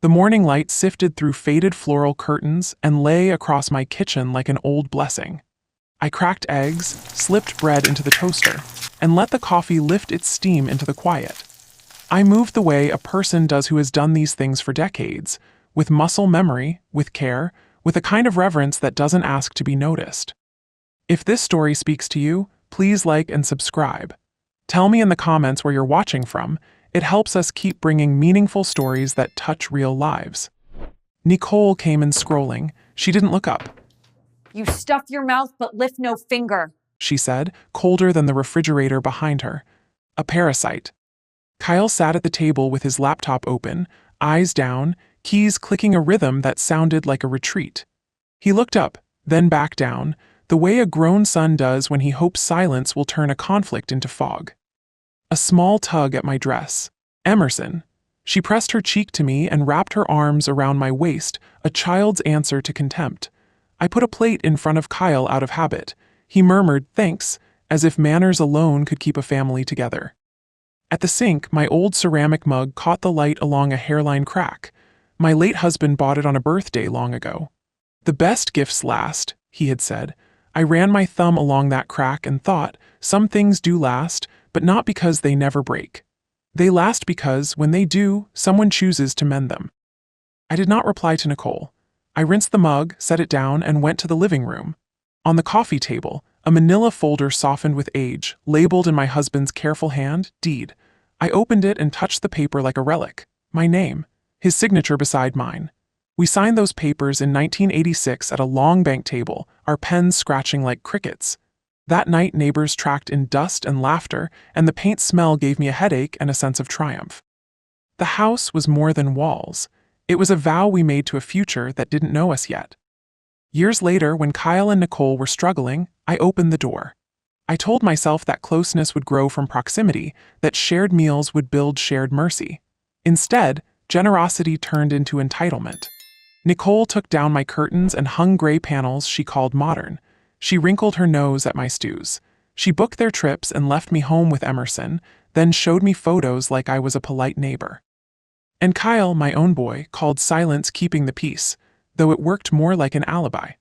The morning light sifted through faded floral curtains and lay across my kitchen like an old blessing. I cracked eggs, slipped bread into the toaster, and let the coffee lift its steam into the quiet. I moved the way a person does who has done these things for decades, with muscle memory, with care, with a kind of reverence that doesn't ask to be noticed. If this story speaks to you, please like and subscribe. Tell me in the comments where you're watching from. It helps us keep bringing meaningful stories that touch real lives. Nicole came in scrolling. She didn't look up. You stuff your mouth but lift no finger, She said, colder than the refrigerator behind her. A parasite. Kyle sat at the table with his laptop open, eyes down, keys clicking a rhythm that sounded like a retreat. He looked up, then back down, the way a grown son does when he hopes silence will turn a conflict into fog. A small tug at my dress. Emerson. She pressed her cheek to me and wrapped her arms around my waist, a child's answer to contempt. I put a plate in front of Kyle out of habit. He murmured, "Thanks," as if manners alone could keep a family together. At the sink, my old ceramic mug caught the light along a hairline crack. My late husband bought it on a birthday long ago. "The best gifts last," he had said. I ran my thumb along that crack and thought, some things do last, but not because they never break. They last because, when they do, someone chooses to mend them. I did not reply to Nicole. I rinsed the mug, set it down, and went to the living room. On the coffee table, a manila folder softened with age, labeled in my husband's careful hand, "Deed." I opened it and touched the paper like a relic. My name. His signature beside mine. We signed those papers in 1986 at a long bank table, our pens scratching like crickets. That night neighbors tracked in dust and laughter, and the paint smell gave me a headache and a sense of triumph. The house was more than walls. It was a vow we made to a future that didn't know us yet. Years later, when Kyle and Nicole were struggling, I opened the door. I told myself that closeness would grow from proximity, that shared meals would build shared mercy. Instead, generosity turned into entitlement. Nicole took down my curtains and hung gray panels she called modern. She wrinkled her nose at my stews. She booked their trips and left me home with Emerson, then showed me photos like I was a polite neighbor. And Kyle, my own boy, called silence keeping the peace, though it worked more like an alibi.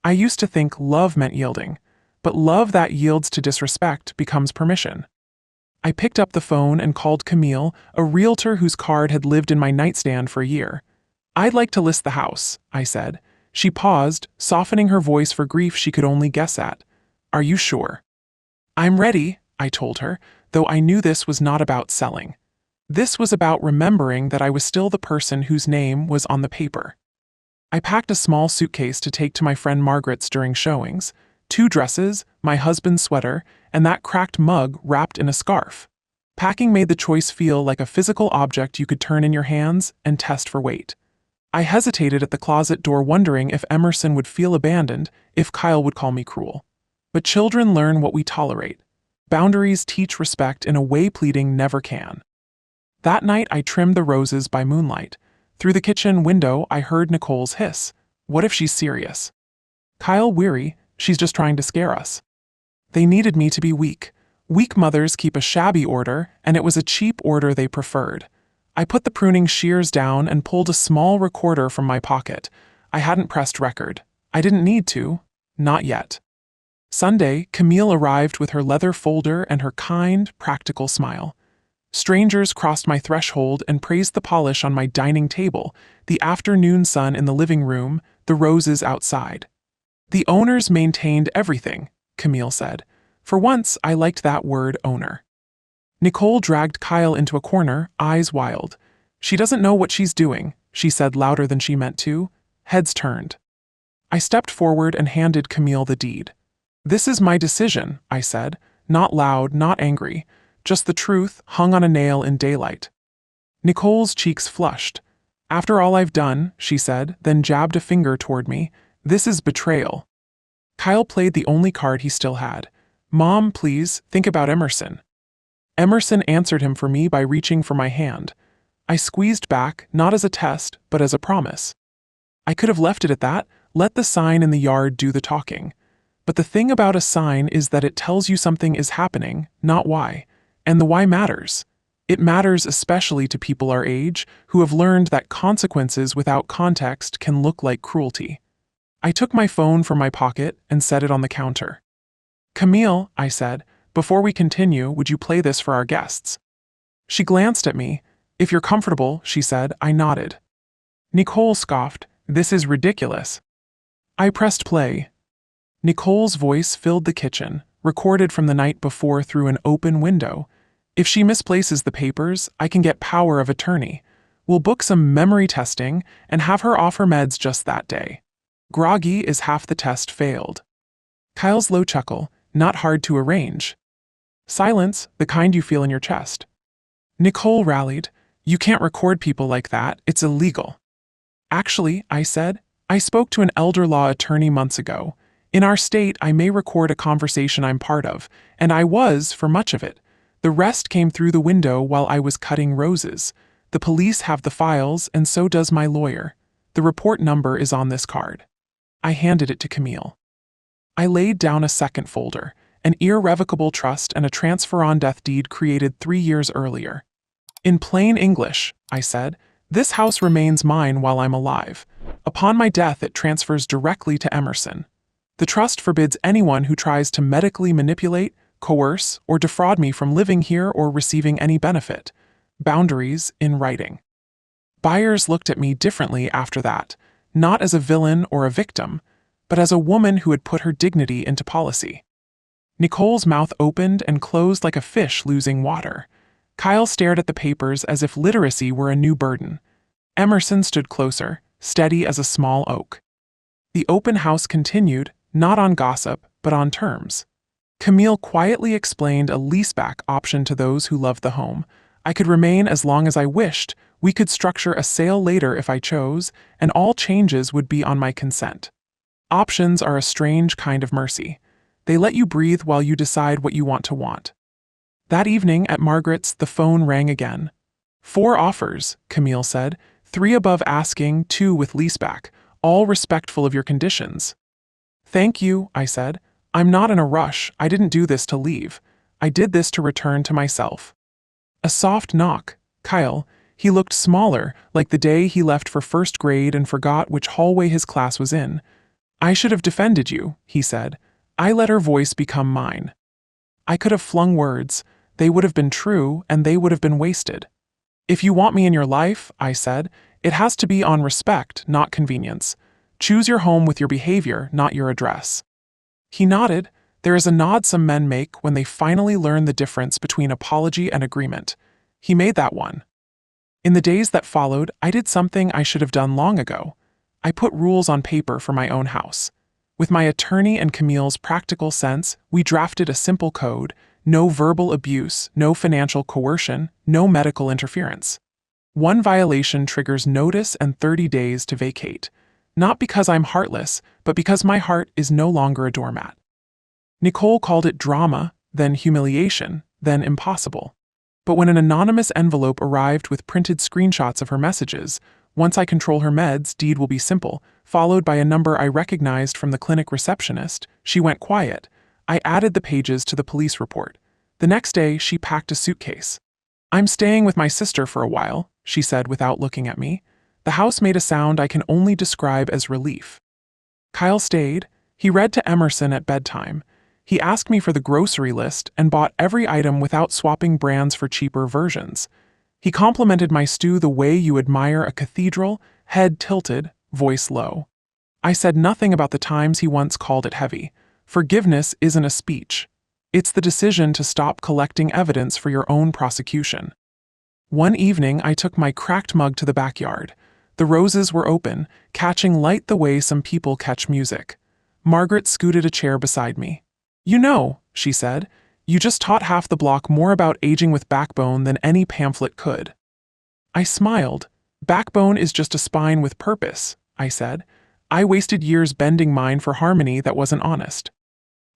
I used to think love meant yielding, but love that yields to disrespect becomes permission. I picked up the phone and called Camille, a realtor whose card had lived in my nightstand for a year. "I'd like to list the house," I said. She paused, softening her voice for grief she could only guess at. "Are you sure?" "I'm ready," I told her, though I knew this was not about selling. This was about remembering that I was still the person whose name was on the paper. I packed a small suitcase to take to my friend Margaret's during showings, 2 dresses, my husband's sweater, and that cracked mug wrapped in a scarf. Packing made the choice feel like a physical object you could turn in your hands and test for weight. I hesitated at the closet door wondering if Emerson would feel abandoned, if Kyle would call me cruel. But children learn what we tolerate. Boundaries teach respect in a way pleading never can. That night I trimmed the roses by moonlight. Through the kitchen window I heard Nicole's hiss. What if she's serious? Kyle, weary, she's just trying to scare us. They needed me to be weak. Weak mothers keep a shabby order, and it was a cheap order they preferred. I put the pruning shears down and pulled a small recorder from my pocket. I hadn't pressed record. I didn't need to. Not yet. Sunday, Camille arrived with her leather folder and her kind, practical smile. Strangers crossed my threshold and praised the polish on my dining table, the afternoon sun in the living room, the roses outside. "The owners maintained everything," Camille said. For once, I liked that word, owner. Nicole dragged Kyle into a corner, eyes wild. "She doesn't know what she's doing," she said louder than she meant to. Heads turned. I stepped forward and handed Camille the deed. "This is my decision," I said, not loud, not angry, just the truth hung on a nail in daylight. Nicole's cheeks flushed. "After all I've done," she said, then jabbed a finger toward me. "This is betrayal." Kyle played the only card he still had. "Mom, please, think about Emerson." Emerson answered him for me by reaching for my hand. I squeezed back, not as a test, but as a promise. I could have left it at that, let the sign in the yard do the talking. But the thing about a sign is that it tells you something is happening, not why. And the why matters. It matters especially to people our age who have learned that consequences without context can look like cruelty. I took my phone from my pocket and set it on the counter. "Camille," I said, "before we continue, would you play this for our guests?" She glanced at me. "If you're comfortable," she said. I nodded. Nicole scoffed, "This is ridiculous." I pressed play. Nicole's voice filled the kitchen, recorded from the night before through an open window. "If she misplaces the papers, I can get power of attorney. We'll book some memory testing and have her off her meds just that day. Groggy is half the test failed." Kyle's low chuckle, "Not hard to arrange." Silence, the kind you feel in your chest. Nicole rallied, "You can't record people like that, it's illegal." "Actually," I said, "I spoke to an elder law attorney months ago. In our state, I may record a conversation I'm part of, and I was for much of it. The rest came through the window while I was cutting roses. The police have the files, and so does my lawyer. The report number is on this card." I handed it to Camille. I laid down a second folder, an irrevocable trust and a transfer on death deed created 3 years earlier. "In plain English," I said, "this house remains mine while I'm alive. Upon my death, it transfers directly to Emerson. The trust forbids anyone who tries to medically manipulate, coerce, or defraud me from living here or receiving any benefit. Boundaries in writing." Buyers looked at me differently after that, not as a villain or a victim, but as a woman who had put her dignity into policy. Nicole's mouth opened and closed like a fish losing water. Kyle stared at the papers as if literacy were a new burden. Emerson stood closer, steady as a small oak. The open house continued, not on gossip, but on terms. Camille quietly explained a leaseback option to those who loved the home. I could remain as long as I wished, we could structure a sale later if I chose, and all changes would be on my consent. Options are a strange kind of mercy. They let you breathe while you decide what you want to want. That evening at Margaret's, the phone rang again. 4 offers, Camille said, 3 above asking, 2 with leaseback, all respectful of your conditions. "Thank you," I said. "I'm not in a rush. I didn't do this to leave. I did this to return to myself." A soft knock. Kyle. He looked smaller, like the day he left for first grade and forgot which hallway his class was in. "I should have defended you," he said. I let her voice become mine. I could have flung words. They would have been true, and they would have been wasted. "If you want me in your life," I said, "it has to be on respect, not convenience. Choose your home with your behavior, not your address." He nodded. There is a nod some men make when they finally learn the difference between apology and agreement. He made that one. In the days that followed, I did something I should have done long ago. I put rules on paper for my own house. With my attorney and Camille's practical sense, we drafted a simple code: no verbal abuse, no financial coercion, no medical interference. 1 violation triggers notice and 30 days to vacate. Not because I'm heartless, but because my heart is no longer a doormat. Nicole called it drama, then humiliation, then impossible. But when an anonymous envelope arrived with printed screenshots of her messages, "Once I control her meds, deed will be simple," followed by a number I recognized from the clinic receptionist, she went quiet. I added the pages to the police report. The next day, she packed a suitcase. "I'm staying with my sister for a while," she said without looking at me. The house made a sound I can only describe as relief. Kyle stayed. He read to Emerson at bedtime. He asked me for the grocery list and bought every item without swapping brands for cheaper versions. He complimented my stew the way you admire a cathedral, head tilted, voice low. I said nothing about the times he once called it heavy. Forgiveness isn't a speech. It's the decision to stop collecting evidence for your own prosecution. One evening, I took my cracked mug to the backyard. The roses were open, catching light the way some people catch music. Margaret scooted a chair beside me. "You know," she said, "you just taught half the block more about aging with backbone than any pamphlet could." I smiled. "Backbone is just a spine with purpose," I said. "I wasted years bending mine for harmony that wasn't honest."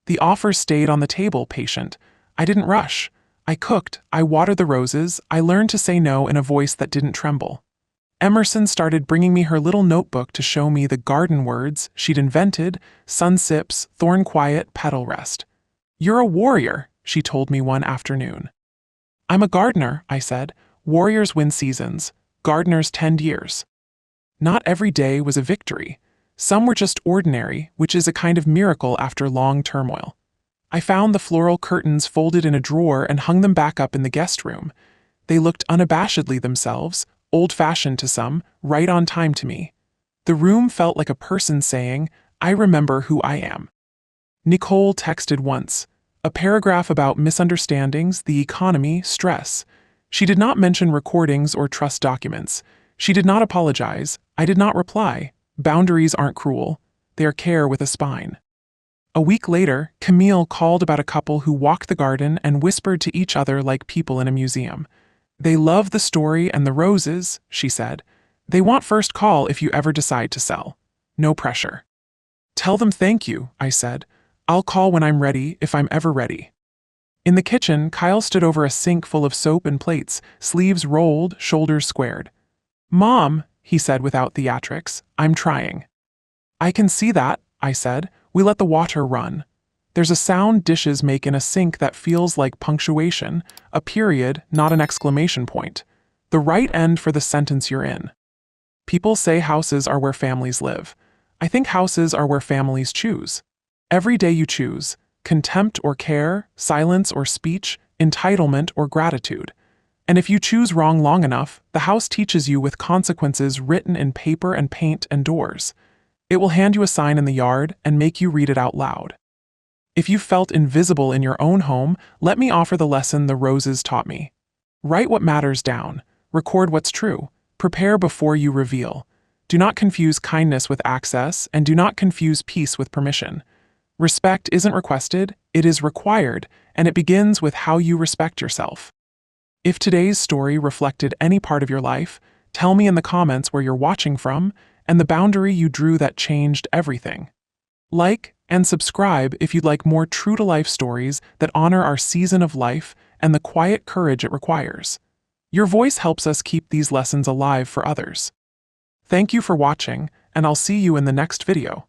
The offer stayed on the table, patient. I didn't rush. I cooked, I watered the roses, I learned to say no in a voice that didn't tremble. Emerson started bringing me her little notebook to show me the garden words she'd invented: sun sips, thorn quiet, petal rest. "You're a warrior," she told me one afternoon. I'm a gardener, I said. Warriors win seasons. Gardeners tend years. Not every day was a victory. Some were just ordinary, which is a kind of miracle after long turmoil. I found the floral curtains folded in a drawer and hung them back up in the guest room. They looked unabashedly themselves, old-fashioned to some, right on time to me. The room felt like a person saying, I remember who I am. Nicole texted once, a paragraph about misunderstandings, the economy, stress. She did not mention recordings or trust documents. She did not apologize. I did not reply. Boundaries aren't cruel. They are care with a spine. A week later, Camille called about a couple who walked the garden and whispered to each other like people in a museum. They love the story and the roses, she said. They want first call if you ever decide to sell. No pressure. Tell them thank you, I said. I'll call when I'm ready, if I'm ever ready. In the kitchen, Kyle stood over a sink full of soap and plates, sleeves rolled, shoulders squared. Mom, he said without theatrics, I'm trying. I can see that, I said. We let the water run. There's a sound dishes make in a sink that feels like punctuation, a period, not an exclamation point. The right end for the sentence you're in. People say houses are where families live. I think houses are where families choose. Every day you choose, contempt or care, silence or speech, entitlement or gratitude. And if you choose wrong long enough, the house teaches you with consequences written in paper and paint and doors. It will hand you a sign in the yard and make you read it out loud. If you felt invisible in your own home, let me offer the lesson the roses taught me. Write what matters down. Record what's true. Prepare before you reveal. Do not confuse kindness with access, and do not confuse peace with permission. Respect isn't requested, it is required, and it begins with how you respect yourself. If today's story reflected any part of your life, tell me in the comments where you're watching from and the boundary you drew that changed everything. Like and subscribe if you'd like more true-to-life stories that honor our season of life and the quiet courage it requires. Your voice helps us keep these lessons alive for others. Thank you for watching, and I'll see you in the next video.